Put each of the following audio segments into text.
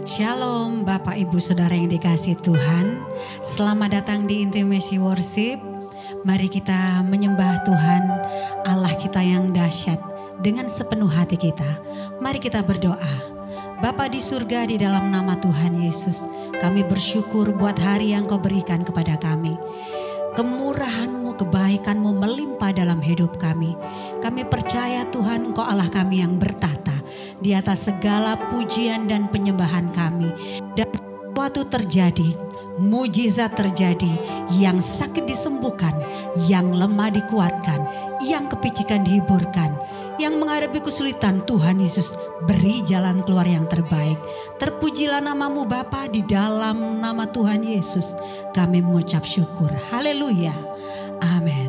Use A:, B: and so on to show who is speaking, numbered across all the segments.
A: Shalom Bapak Ibu Saudara yang dikasihi Tuhan. Selamat datang di Intimacy Worship. Mari kita menyembah Tuhan Allah kita yang dahsyat dengan sepenuh hati kita. Mari kita berdoa. Bapa di surga, di dalam nama Tuhan Yesus, kami bersyukur buat hari yang Kau berikan kepada kami. Kemurahan-Mu, kebaikan-Mu melimpah dalam hidup kami. Kami percaya Tuhan Engkau Allah kami yang bertata di atas segala pujian dan penyembahan kami. Dan sesuatu terjadi, mujizat terjadi, yang sakit disembuhkan, yang lemah dikuatkan, yang kepicikan dihiburkan, yang menghadapi kesulitan Tuhan Yesus beri jalan keluar yang terbaik. Terpujilah nama-Mu Bapa, di dalam nama Tuhan Yesus kami mengucap syukur. Haleluya. Amin.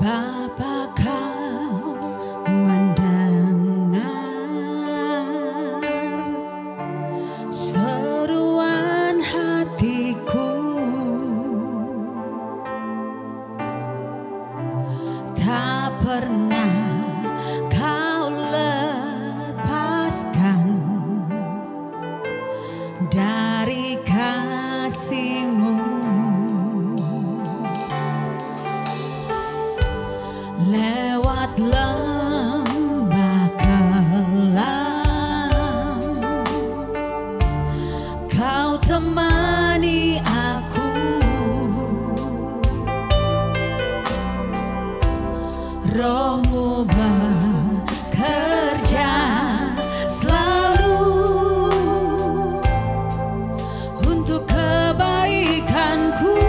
A: Bapa, Kau mendengar seruan hatiku, tak pernah Kau lepaskan dari kasih-Mu. Lewat lembah kelam, Kau temani aku. Roh-Mu bekerja selalu untuk kebaikanku.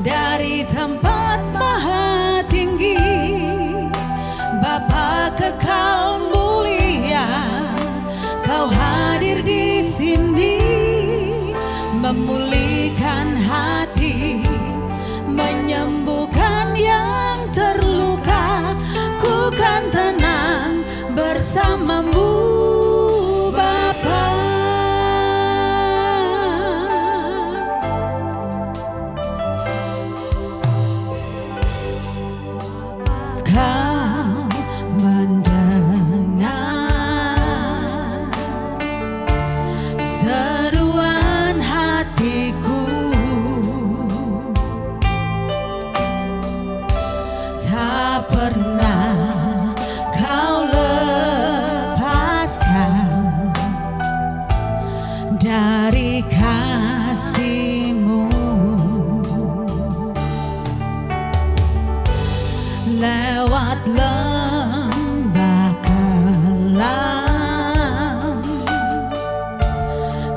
A: Dari tempat maha tinggi, Bapa kekal mulia, Kau hadir di sini, memulihkan hati, menyembuhkan yang terluka. Ku kan tenang bersama-Mu Bapa. Kau mendengar seruan hatiku, tak pernah Kau lepaskan dari kasih-Mu. Lewat lembah kelam,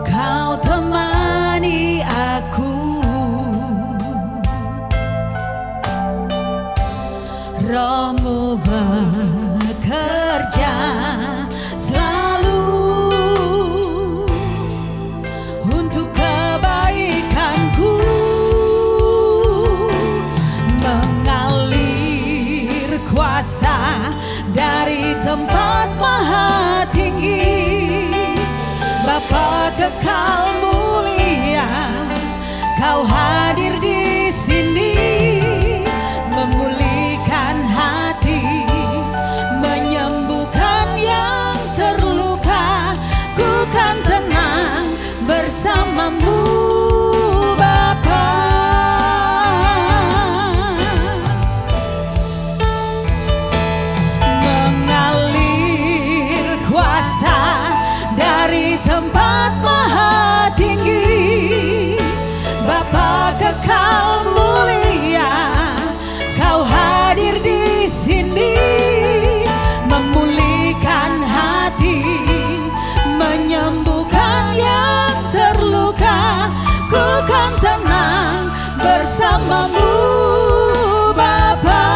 A: Kau temani aku. Roh-Mu bekerja selalu untuk kebaikanku. Kuasa dari tempat maha tinggi, Bapa kekal mulia, Kau hadir di sini, memulihkan hati, menyembuhkan yang terluka. Ku kan tenang bersama-Mu Bapa. Dari tempat maha tinggi, Bapa kekal mulia, Kau hadir di sini, memulihkan hati, menyembuhkan yang terluka. Ku kan tenang bersama-Mu Bapa.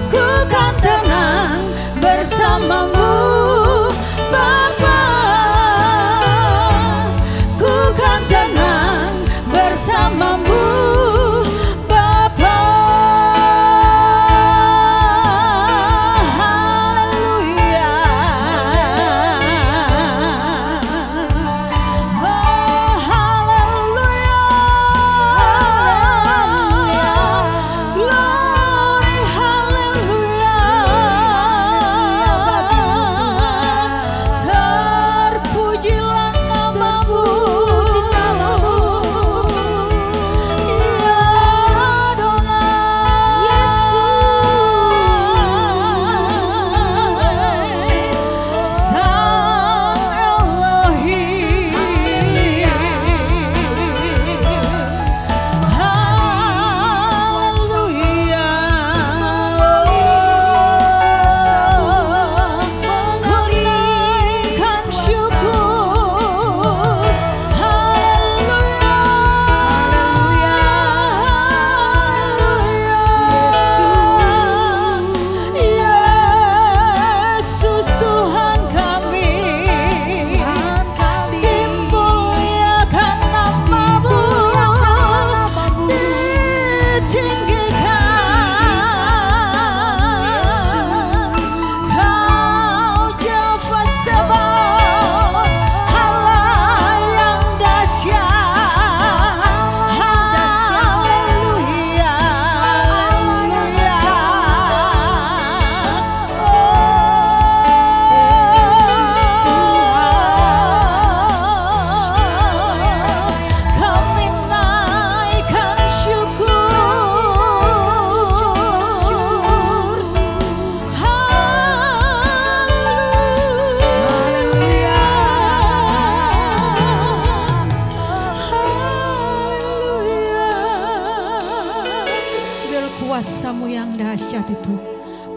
A: Ku kan tenang bersama-Mu Bapa. Ku kan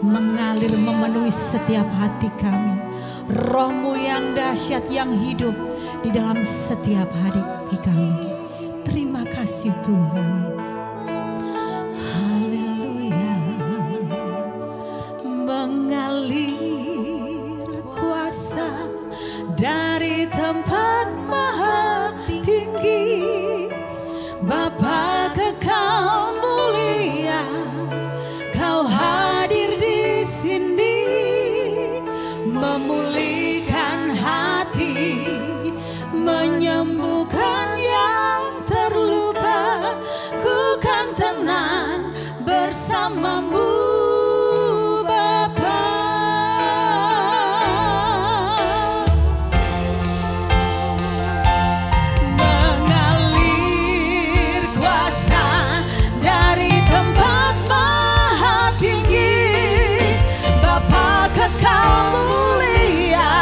A: mengalir memenuhi setiap hati kami. Roh-Mu yang dahsyat yang hidup di dalam setiap hati kami. Terima kasih Tuhan. Haleluya. Mengalir kuasa dari tempat maha tinggi, Bapa kekal mulia, Kau hadir di sini, memulihkan hati, menyembuhkan yang terluka. Ku kan tenang bersama-Mu Bapa. Mengalir kuasa dari tempat maha tinggi, Bapa kekal mulia,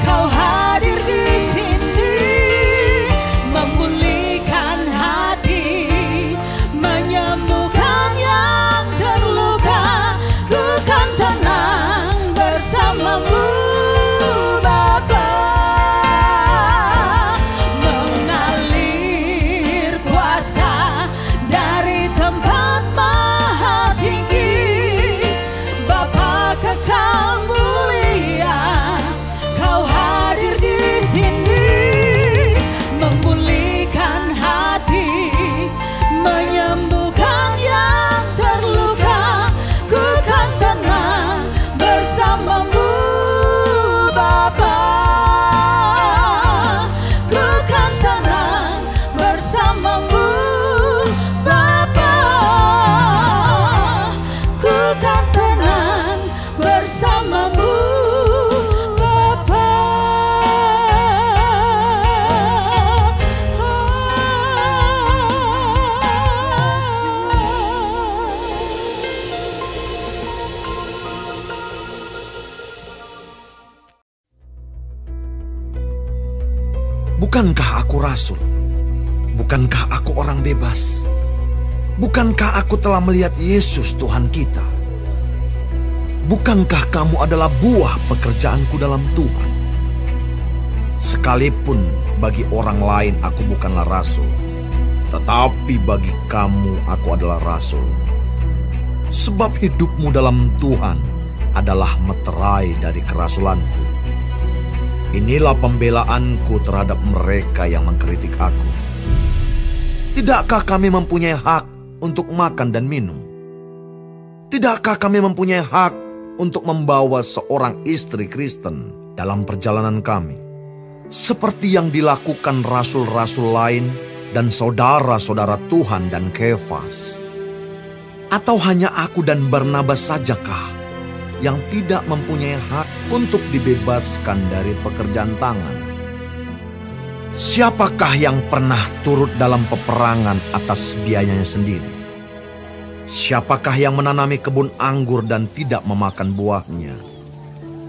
A: Kau hadir di sini, memulihkan hati, menyembuhkan yang terluka. Ku kan tenang bersama-Mu Bapa. Mengalir kuasa dari tempat maha tinggi, Bapa kekal mulia, Kau hadir di sini, memulihkan hati, menyembuhkan yang terluka. Ku kan tenang bersama-Mu Bapa. Ku kan tenang bersama-Mu Bapa. Ku kan tenang bersama-Mu Bapa.
B: Bukankah aku rasul? Bukankah aku orang bebas? Bukankah aku telah melihat Yesus Tuhan kita? Bukankah kamu adalah buah pekerjaanku dalam Tuhan? Sekalipun bagi orang lain aku bukanlah rasul, tetapi bagi kamu aku adalah rasul. Sebab hidupmu dalam Tuhan adalah meterai dari kerasulanku. Inilah pembelaanku terhadap mereka yang mengkritik aku. Tidakkah kami mempunyai hak untuk makan dan minum? Tidakkah kami mempunyai hak untuk membawa seorang istri Kristen dalam perjalanan kami, seperti yang dilakukan rasul-rasul lain dan saudara-saudara Tuhan dan Kefas? Atau hanya aku dan Barnabas sajakah yang tidak mempunyai hak untuk dibebaskan dari pekerjaan tangan? Siapakah yang pernah turut dalam peperangan atas biayanya sendiri? Siapakah yang menanami kebun anggur dan tidak memakan buahnya?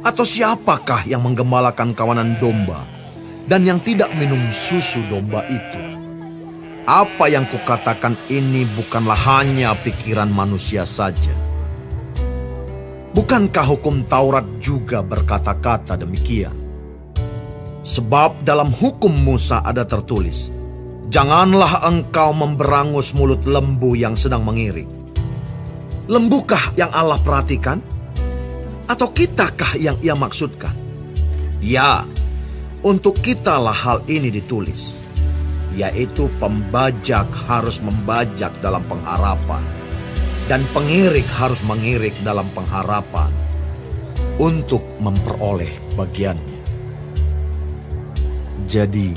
B: Atau siapakah yang menggembalakan kawanan domba dan yang tidak minum susu domba itu? Apa yang kukatakan ini bukanlah hanya pikiran manusia saja. Bukankah hukum Taurat juga berkata-kata demikian? Sebab dalam hukum Musa ada tertulis, janganlah engkau memberangus mulut lembu yang sedang mengirik. Lembukah yang Allah perhatikan? Atau kitakah yang Ia maksudkan? Ya, untuk kitalah hal ini ditulis, yaitu pembajak harus membajak dalam pengharapan, dan pengirik harus mengirik dalam pengharapan untuk memperoleh bagiannya. Jadi,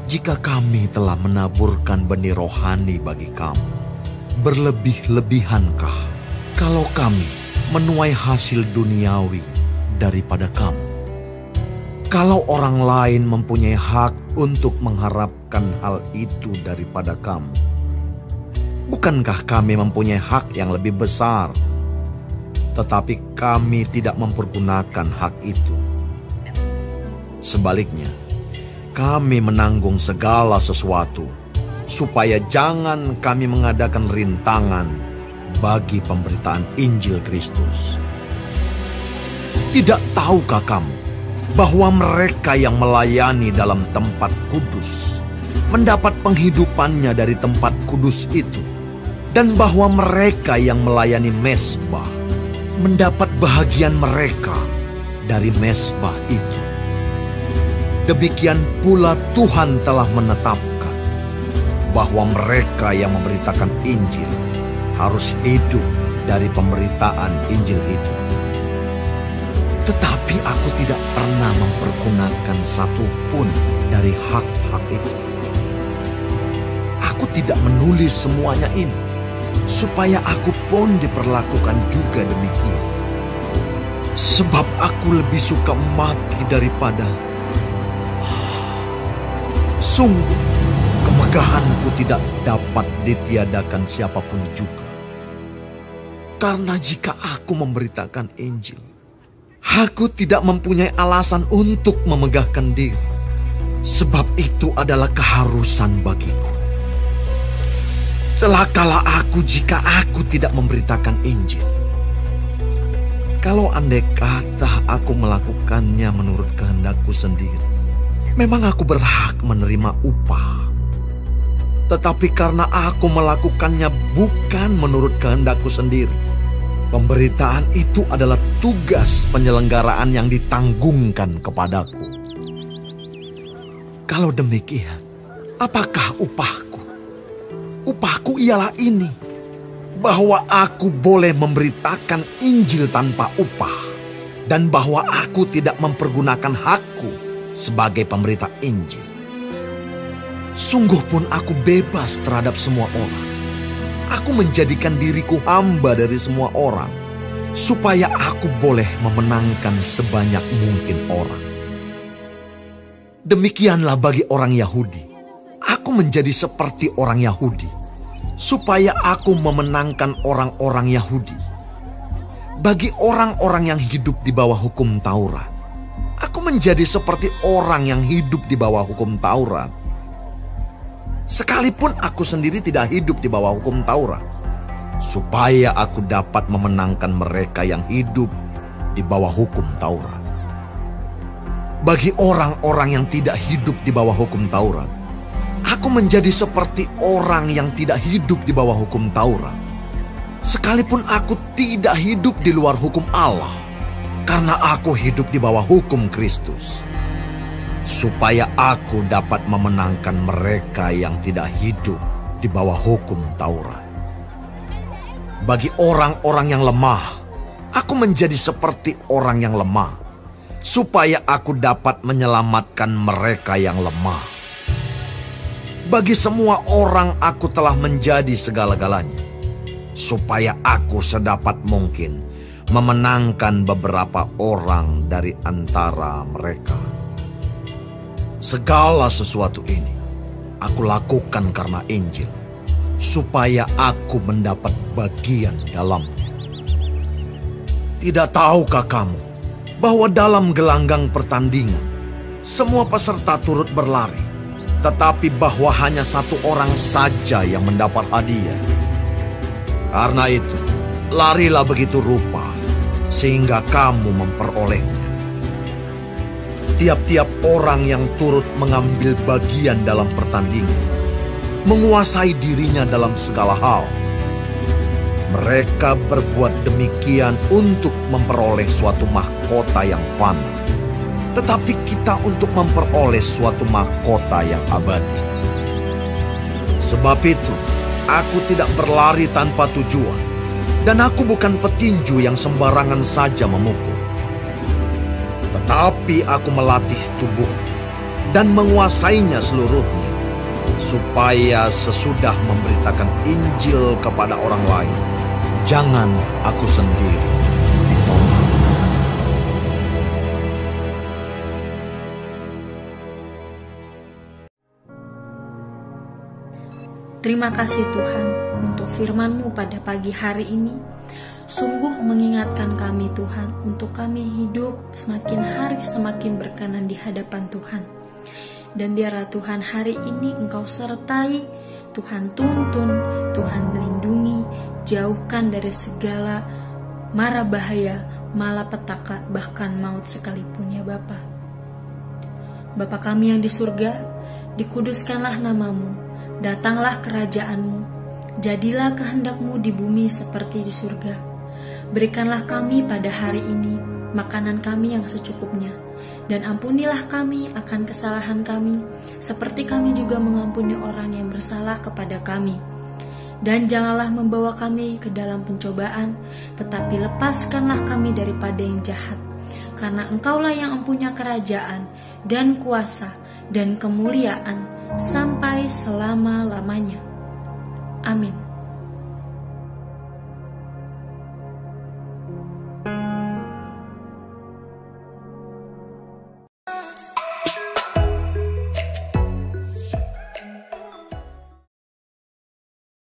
B: jika kami telah menaburkan benih rohani bagi kamu, berlebih-lebihankah kalau kami menuai hasil duniawi daripada kamu? Kalau orang lain mempunyai hak untuk mengharapkan hal itu daripada kamu, bukankah kami mempunyai hak yang lebih besar? Tetapi kami tidak mempergunakan hak itu. Sebaliknya, kami menanggung segala sesuatu, supaya jangan kami mengadakan rintangan bagi pemberitaan Injil Kristus. Tidak tahukah kamu bahwa mereka yang melayani dalam tempat kudus mendapat penghidupannya dari tempat kudus itu, dan bahwa mereka yang melayani mezbah mendapat bahagian mereka dari mezbah itu? Demikian pula Tuhan telah menetapkan bahwa mereka yang memberitakan Injil harus hidup dari pemberitaan Injil itu. Tetapi aku tidak pernah mempergunakan satupun dari hak-hak itu. Aku tidak menulis semuanya ini supaya aku pun diperlakukan juga demikian. Sebab aku lebih suka mati daripada... Sungguh, kemegahanku tidak dapat ditiadakan siapapun juga. Karena jika aku memberitakan Injil, aku tidak mempunyai alasan untuk memegahkan diri, sebab itu adalah keharusan bagiku. Celakalah aku jika aku tidak memberitakan Injil. Kalau andai kata aku melakukannya menurut kehendakku sendiri, memang aku berhak menerima upah. Tetapi karena aku melakukannya bukan menurut kehendakku sendiri, pemberitaan itu adalah tugas penyelenggaraan yang ditanggungkan kepadaku. Kalau demikian, apakah upahku? Upahku ialah ini, bahwa aku boleh memberitakan Injil tanpa upah, dan bahwa aku tidak mempergunakan hakku sebagai pemberita Injil. Sungguh pun aku bebas terhadap semua orang. Aku menjadikan diriku hamba dari semua orang, supaya aku boleh memenangkan sebanyak mungkin orang. Demikianlah bagi orang Yahudi. Aku menjadi seperti orang Yahudi, supaya aku memenangkan orang-orang Yahudi. Bagi orang-orang yang hidup di bawah hukum Taurat, aku menjadi seperti orang yang hidup di bawah hukum Taurat. Sekalipun aku sendiri tidak hidup di bawah hukum Taurat, supaya aku dapat memenangkan mereka yang hidup di bawah hukum Taurat. Bagi orang-orang yang tidak hidup di bawah hukum Taurat, aku menjadi seperti orang yang tidak hidup di bawah hukum Taurat. Sekalipun aku tidak hidup di luar hukum Allah, karena aku hidup di bawah hukum Kristus, supaya aku dapat memenangkan mereka yang tidak hidup di bawah hukum Taurat. Bagi orang-orang yang lemah, aku menjadi seperti orang yang lemah, supaya aku dapat menyelamatkan mereka yang lemah. Bagi semua orang aku telah menjadi segala-galanya, supaya aku sedapat mungkin memenangkan beberapa orang dari antara mereka. Segala sesuatu ini aku lakukan karena Injil, supaya aku mendapat bagian dalamnya. Tidak tahukah kamu bahwa dalam gelanggang pertandingan semua peserta turut berlari, tetapi bahwa hanya satu orang saja yang mendapat hadiah? Karena itu, larilah begitu rupa sehingga kamu memperolehnya. Tiap-tiap orang yang turut mengambil bagian dalam pertandingan menguasai dirinya dalam segala hal. Mereka berbuat demikian untuk memperoleh suatu mahkota yang fana, tetapi kita untuk memperoleh suatu mahkota yang abadi. Sebab itu, aku tidak berlari tanpa tujuan, dan aku bukan petinju yang sembarangan saja memukul. Tetapi aku melatih tubuh dan menguasainya seluruhnya, supaya sesudah memberitakan Injil kepada orang lain, jangan aku sendiri ditolak.
C: Terima kasih Tuhan untuk firman-Mu pada pagi hari ini. Sungguh mengingatkan kami Tuhan, untuk kami hidup semakin hari semakin berkenan di hadapan Tuhan. Dan biarlah Tuhan hari ini Engkau sertai, Tuhan tuntun, Tuhan lindungi, jauhkan dari segala mara bahaya malapetaka, bahkan maut sekalipun ya Bapa. Bapa kami yang di surga, dikuduskanlah namamu, datanglah kerajaanmu, jadilah kehendak-Mu di bumi seperti di surga. Berikanlah kami pada hari ini makanan kami yang secukupnya, dan ampunilah kami akan kesalahan kami, seperti kami juga mengampuni orang yang bersalah kepada kami. Dan janganlah membawa kami ke dalam pencobaan, tetapi lepaskanlah kami daripada yang jahat. Karena Engkaulah yang mempunyai kerajaan, dan kuasa, dan kemuliaan, sampai selama-lamanya. Amin.